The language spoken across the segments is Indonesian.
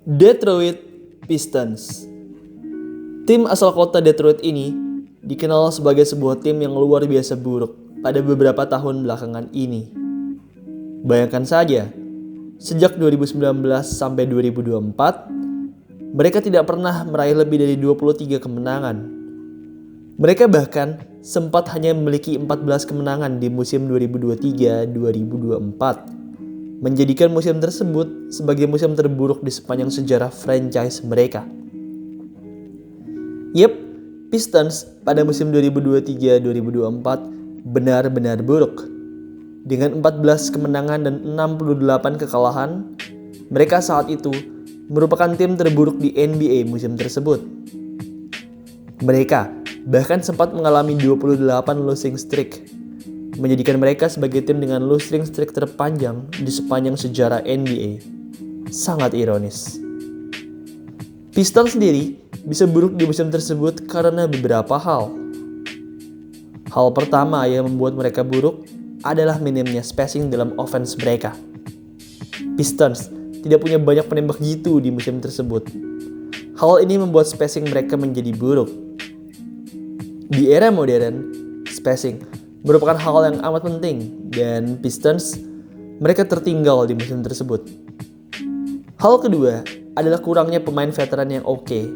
Detroit Pistons. Tim asal kota Detroit ini dikenal sebagai sebuah tim yang luar biasa buruk pada beberapa tahun belakangan ini. Bayangkan saja, sejak 2019 sampai 2024, mereka tidak pernah meraih lebih dari 23 kemenangan. Mereka bahkan sempat hanya memiliki 14 kemenangan di musim 2023-2024. Menjadikan musim tersebut sebagai musim terburuk di sepanjang sejarah franchise mereka. Yep, Pistons pada musim 2023-2024 benar-benar buruk. Dengan 14 kemenangan dan 68 kekalahan, mereka saat itu merupakan tim terburuk di NBA musim tersebut. Mereka bahkan sempat mengalami 28 losing streak, menjadikan mereka sebagai tim dengan losing streak terpanjang di sepanjang sejarah NBA. Sangat ironis. Pistons sendiri bisa buruk di musim tersebut karena beberapa hal. Hal pertama yang membuat mereka buruk adalah minimnya spacing dalam offense mereka. Pistons tidak punya banyak penembak jitu di musim tersebut. Hal ini membuat spacing mereka menjadi buruk. Di era modern, spacing merupakan hal yang amat penting dan Pistons mereka tertinggal di musim tersebut. Hal kedua adalah kurangnya pemain veteran yang oke.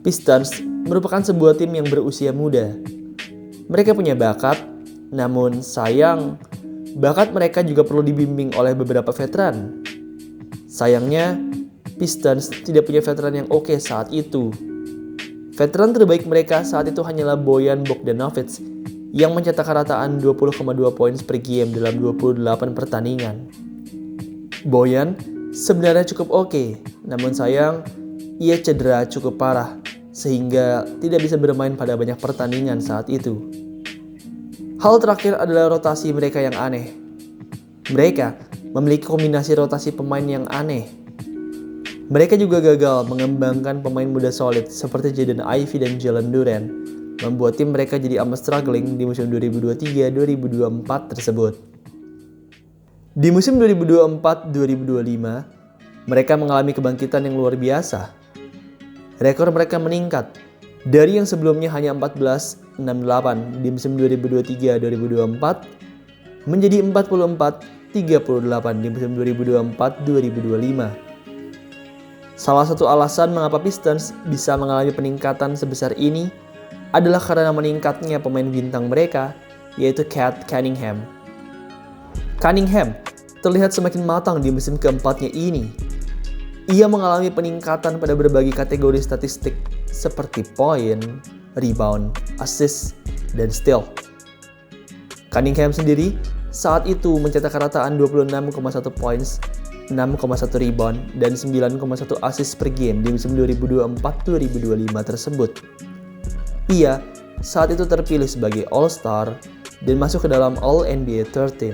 Pistons merupakan sebuah tim yang berusia muda. Mereka punya bakat, namun sayang, bakat mereka juga perlu dibimbing oleh beberapa veteran. Sayangnya, Pistons tidak punya veteran yang oke saat itu. Veteran terbaik mereka saat itu hanyalah Bojan Bogdanovic yang mencetak rataan 20,2 poin per game dalam 28 pertandingan. Bojan sebenarnya cukup oke, namun sayang, ia cedera cukup parah sehingga tidak bisa bermain pada banyak pertandingan saat itu. Hal terakhir adalah rotasi mereka yang aneh. Mereka memiliki kombinasi rotasi pemain yang aneh. Mereka juga gagal mengembangkan pemain muda solid seperti Jaden Ivey dan Jalen Duren, membuat tim mereka jadi amat struggling di musim 2023-2024 tersebut. Di musim 2024-2025, mereka mengalami kebangkitan yang luar biasa. Rekor mereka meningkat dari yang sebelumnya hanya 14-68 di musim 2023-2024 menjadi 44-38 di musim 2024-2025. Salah satu alasan mengapa Pistons bisa mengalami peningkatan sebesar ini adalah karena meningkatnya pemain bintang mereka, yaitu Cade Cunningham. Cunningham terlihat semakin matang di musim keempatnya ini. Ia mengalami peningkatan pada berbagai kategori statistik seperti poin, rebound, assist, dan steal. Cunningham sendiri saat itu mencetak rataan 26,1 points, 6,1 rebound, dan 9,1 assist per game di musim 2024-2025 tersebut. Ia saat itu terpilih sebagai All-Star dan masuk ke dalam All-NBA Third Team.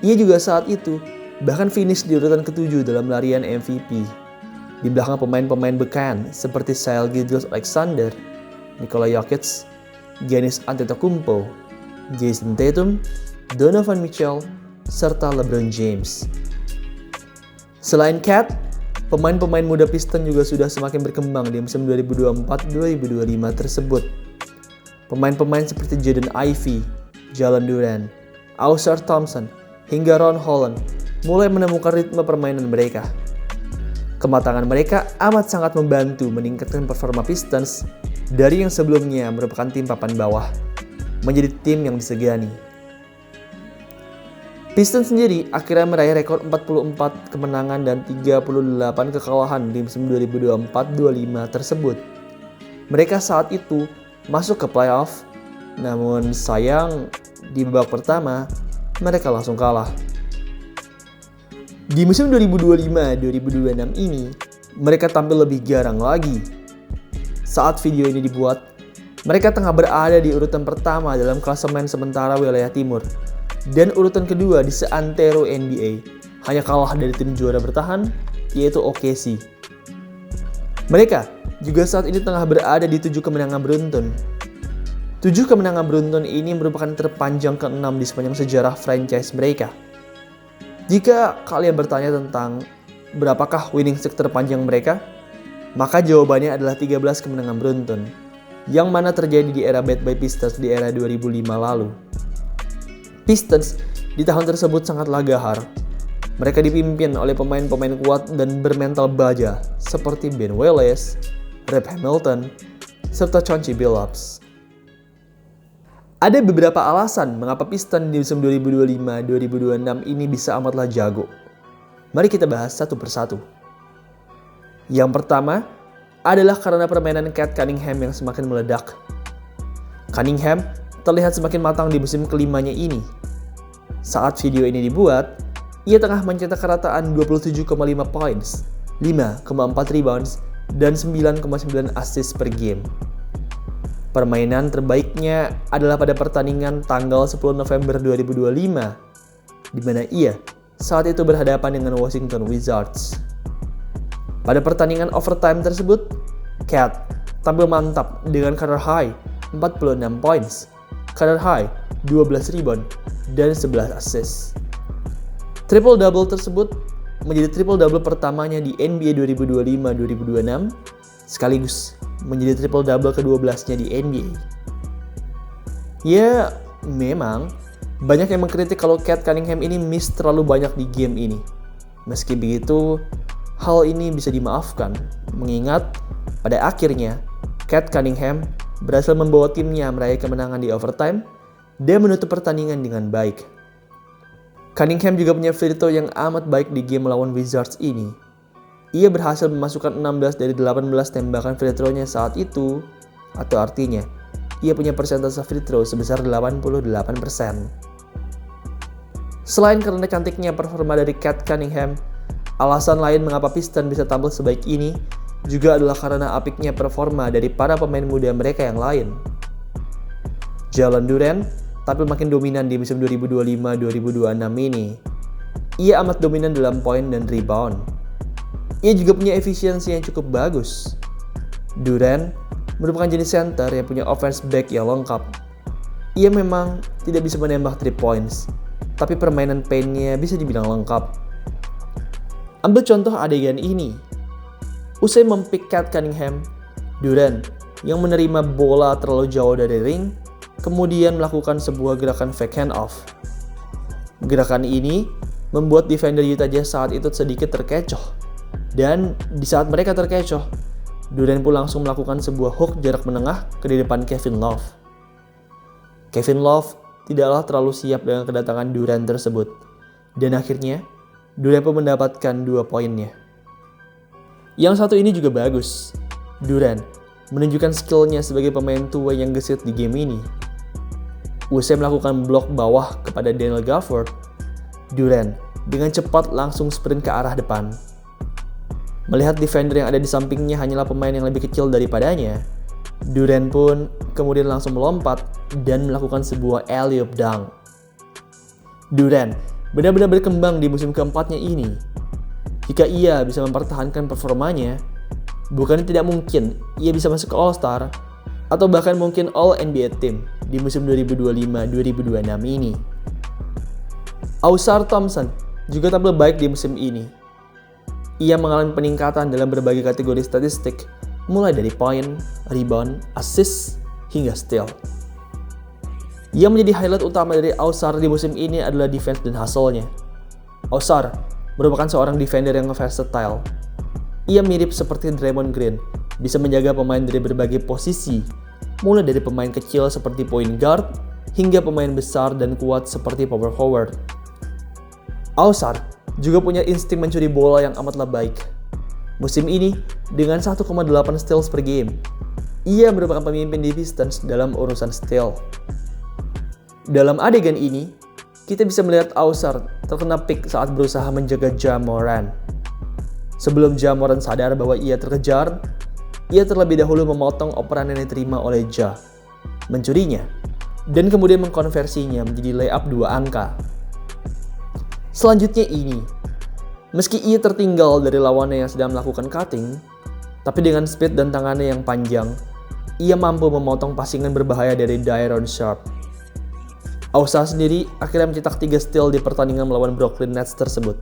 Ia juga saat itu bahkan finish di urutan ke-7 dalam larian MVP, di belakang pemain-pemain beken seperti Shai Gilgeous-Alexander, Nikola Jokic, Giannis Antetokounmpo, Jason Tatum, Donovan Mitchell, serta LeBron James. Selain Cade, pemain-pemain muda Pistons juga sudah semakin berkembang di musim 2024-2025 tersebut. Pemain-pemain seperti Jaden Ivey, Jalen Duren, Ausar Thompson, hingga Ron Holland mulai menemukan ritme permainan mereka. Kematangan mereka amat sangat membantu meningkatkan performa Pistons dari yang sebelumnya merupakan tim papan bawah menjadi tim yang disegani. Pistons sendiri akhirnya meraih rekor 44 kemenangan dan 38 kekalahan di musim 2024-25 tersebut. Mereka saat itu masuk ke playoff, namun sayang di babak pertama mereka langsung kalah. Di musim 2025-2026 ini, mereka tampil lebih garang lagi. Saat video ini dibuat, mereka tengah berada di urutan pertama dalam klasemen sementara wilayah timur dan urutan kedua di seantero NBA, hanya kalah dari tim juara bertahan, yaitu OKC. Mereka juga saat ini tengah berada di 7 kemenangan beruntun. 7 kemenangan beruntun ini merupakan terpanjang ke-6 di sepanjang sejarah franchise mereka. Jika kalian bertanya tentang Berapakah winning streak terpanjang mereka? Maka jawabannya adalah 13 kemenangan beruntun, yang mana terjadi di era Bad Boy Pistons di era 2005 lalu. Pistons di tahun tersebut sangatlah gahar. Mereka dipimpin oleh pemain-pemain kuat dan bermental baja seperti Ben Wallace, Rip Hamilton, serta Chauncey Billups. Ada beberapa alasan mengapa Pistons di musim 2025-2026 ini bisa amatlah jago. Mari kita bahas satu persatu. Yang pertama adalah karena permainan Cade Cunningham yang semakin meledak. Cunningham terlihat semakin matang di musim kelimanya ini. Saat video ini dibuat, ia tengah mencetak kerataan 27,5 points, 5,4 rebounds, dan 9,9 assist per game. Permainan terbaiknya adalah pada pertandingan tanggal 10 November 2025, di mana ia saat itu berhadapan dengan Washington Wizards. Pada pertandingan overtime tersebut, Cade tampil mantap dengan career high 46 points, career high 12 rebound, dan 11 assist. Triple-double tersebut menjadi triple-double pertamanya di NBA 2025-2026, sekaligus menjadi triple-double ke-12-nya di NBA. Ya, memang banyak yang mengkritik kalau Cade Cunningham ini miss terlalu banyak di game ini. Meski begitu, hal ini bisa dimaafkan, mengingat pada akhirnya Cade Cunningham berhasil membawa timnya meraih kemenangan di overtime dan menutup pertandingan dengan baik. Cunningham juga punya free throw yang amat baik di game melawan Wizards ini. Ia berhasil memasukkan 16 dari 18 tembakan free throw-nya saat itu, atau artinya ia punya persentase free throw sebesar 88%. Selain karena cantiknya performa dari Cade Cunningham, alasan lain mengapa Pistons bisa tampil sebaik ini juga adalah karena apiknya performa dari para pemain muda mereka yang lain. Jalen Duren tampil makin dominan di musim 2025-2026 ini. Ia amat dominan dalam poin dan rebound. Ia juga punya efisiensi yang cukup bagus. Duren merupakan jenis center yang punya offense back yang lengkap. Ia memang tidak bisa menembak 3 points, tapi permainan paint-nya bisa dibilang lengkap. Ambil contoh adegan ini. Usai mempick Cade Cunningham, Duren yang menerima bola terlalu jauh dari ring, kemudian melakukan sebuah gerakan fake handoff. Gerakan ini membuat defender Utah Jazz saat itu sedikit terkecoh. Dan di saat mereka terkecoh, Duren pun langsung melakukan sebuah hook jarak menengah ke depan Kevin Love. Kevin Love tidaklah terlalu siap dengan kedatangan Duren tersebut. Dan akhirnya, Duren pun mendapatkan 2 poinnya. Yang satu ini juga bagus. Duren menunjukkan skillnya sebagai pemain tua yang gesit di game ini. Usai melakukan blok bawah kepada Daniel Gafford, Duren dengan cepat langsung sprint ke arah depan. Melihat defender yang ada di sampingnya hanyalah pemain yang lebih kecil daripadanya, Duren pun kemudian langsung melompat dan melakukan sebuah alley-oop dunk. Duren benar-benar berkembang di musim keempatnya ini. Jika ia bisa mempertahankan performanya, bukan tidak mungkin ia bisa masuk ke All-Star atau bahkan mungkin All-NBA Team di musim 2025-2026 ini. Ausar Thompson juga tampil baik di musim ini. Ia mengalami peningkatan dalam berbagai kategori statistik, mulai dari poin, rebound, assist, hingga steal. Yang menjadi highlight utama dari Ausar di musim ini adalah defense dan hustle-nya. Ausar merupakan seorang defender yang versatile. Ia mirip seperti Draymond Green, bisa menjaga pemain dari berbagai posisi, mulai dari pemain kecil seperti point guard, hingga pemain besar dan kuat seperti power forward. Ausar juga punya insting mencuri bola yang amatlah baik. Musim ini, dengan 1,8 steals per game, ia merupakan pemimpin di Pistons dalam urusan steal. Dalam adegan ini, kita bisa melihat Ausar terkena pick saat berusaha menjaga Ja Morant. Sebelum Ja Morant sadar bahwa ia terkejar, ia terlebih dahulu memotong operan yang diterima oleh Ja, mencurinya, dan kemudian mengkonversinya menjadi layup 2 angka. Selanjutnya ini, meski ia tertinggal dari lawannya yang sedang melakukan cutting, tapi dengan speed dan tangannya yang panjang, ia mampu memotong passingan berbahaya dari Day'Ron Sharpe. Ausar sendiri akhirnya mencetak 3 steal di pertandingan melawan Brooklyn Nets tersebut.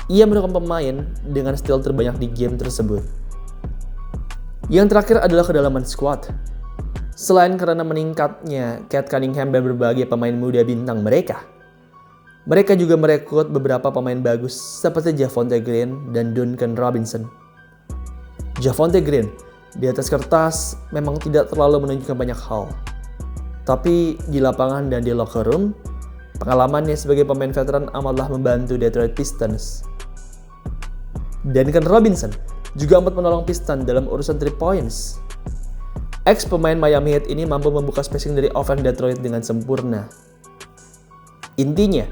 Ia merupakan pemain dengan steal terbanyak di game tersebut. Yang terakhir adalah kedalaman squad. Selain karena meningkatnya Cade Cunningham dan berbagai pemain muda bintang mereka juga merekrut beberapa pemain bagus seperti Javonte Green dan Duncan Robinson. Javonte Green di atas kertas memang tidak terlalu menunjukkan banyak hal. Tapi di lapangan dan di locker room, pengalamannya sebagai pemain veteran amatlah membantu Detroit Pistons. Duncan Robinson juga amat menolong Pistons dalam urusan 3 points. Ex pemain Miami Heat ini mampu membuka spacing dari offense Detroit dengan sempurna. Intinya,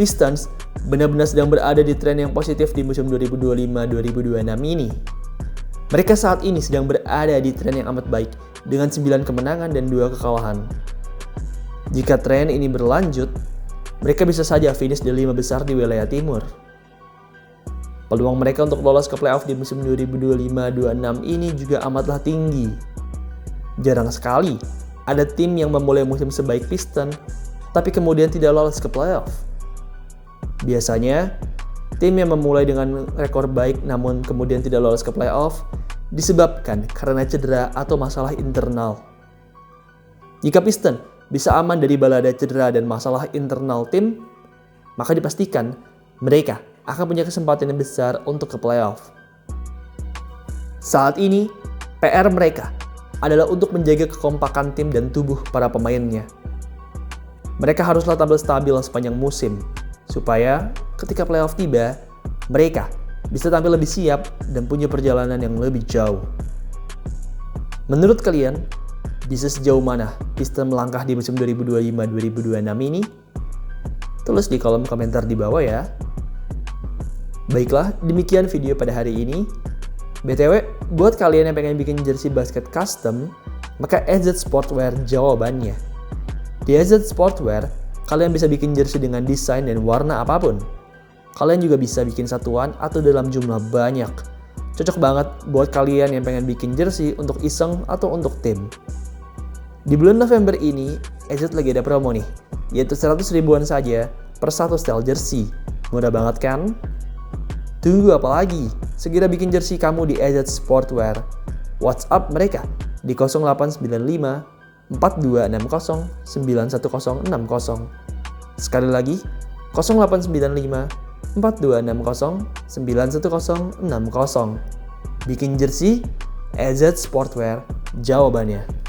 Pistons benar-benar sedang berada di tren yang positif di musim 2025-2026 ini. Mereka saat ini sedang berada di tren yang amat baik dengan 9 kemenangan dan 2 kekalahan. Jika tren ini berlanjut, mereka bisa saja finish di 5 besar di wilayah timur. Peluang mereka untuk lolos ke playoff di musim 2025-26 ini juga amatlah tinggi. Jarang sekali ada tim yang memulai musim sebaik Pistons, tapi kemudian tidak lolos ke playoff. Biasanya, tim yang memulai dengan rekor baik namun kemudian tidak lolos ke playoff disebabkan karena cedera atau masalah internal. Jika Pistons bisa aman dari balada cedera dan masalah internal tim, maka dipastikan mereka akan punya kesempatan yang besar untuk ke playoff. Saat ini, PR mereka adalah untuk menjaga kekompakan tim dan tubuh para pemainnya. Mereka haruslah tampil stabil sepanjang musim, supaya ketika playoff tiba, mereka bisa tampil lebih siap dan punya perjalanan yang lebih jauh. Menurut kalian, bisa sejauh mana Pistons melangkah di musim 2025-2026 ini? Tulis di kolom komentar di bawah ya. Baiklah, demikian video pada hari ini. BTW, buat kalian yang pengen bikin jersey basket custom, maka AZ Sportwear jawabannya. Di AZ Sportwear, kalian bisa bikin jersey dengan desain dan warna apapun. Kalian juga bisa bikin satuan atau dalam jumlah banyak. Cocok banget buat kalian yang pengen bikin jersey untuk iseng atau untuk tim. Di bulan November ini, AZ lagi ada promo nih, yaitu 100 ribuan saja per satu style jersey. Mudah banget kan? Tunggu apa lagi? Segera bikin jersey kamu di AZ Sportwear. WhatsApp mereka di 0895 4260 91060. Sekali lagi, 0895 4260 91060. Bikin jersey, AZ Sportwear jawabannya.